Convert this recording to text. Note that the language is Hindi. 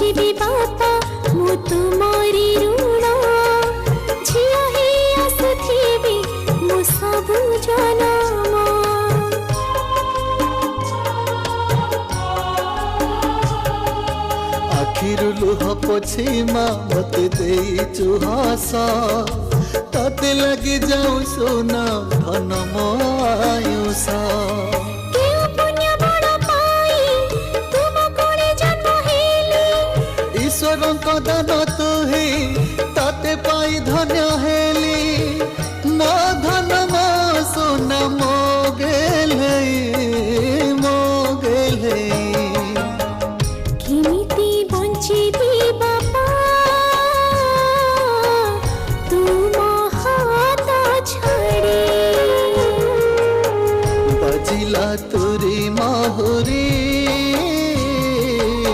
बुझिबी बापा मु तुमरी ऋण झिया हे आसुथिबी मु सबु जनम। आखिर लुह पोछी माँ मते देइचु हस तते लगी जाऊ सोना धन मो आयुष। केउ पुण्य बड़ पाई तुम कोणे जन्म हेली ईश्वर को दान तुही तते पाई धन्य हेली मो धन मो सोना मो गेले मो गेले। किमिति बंचिबी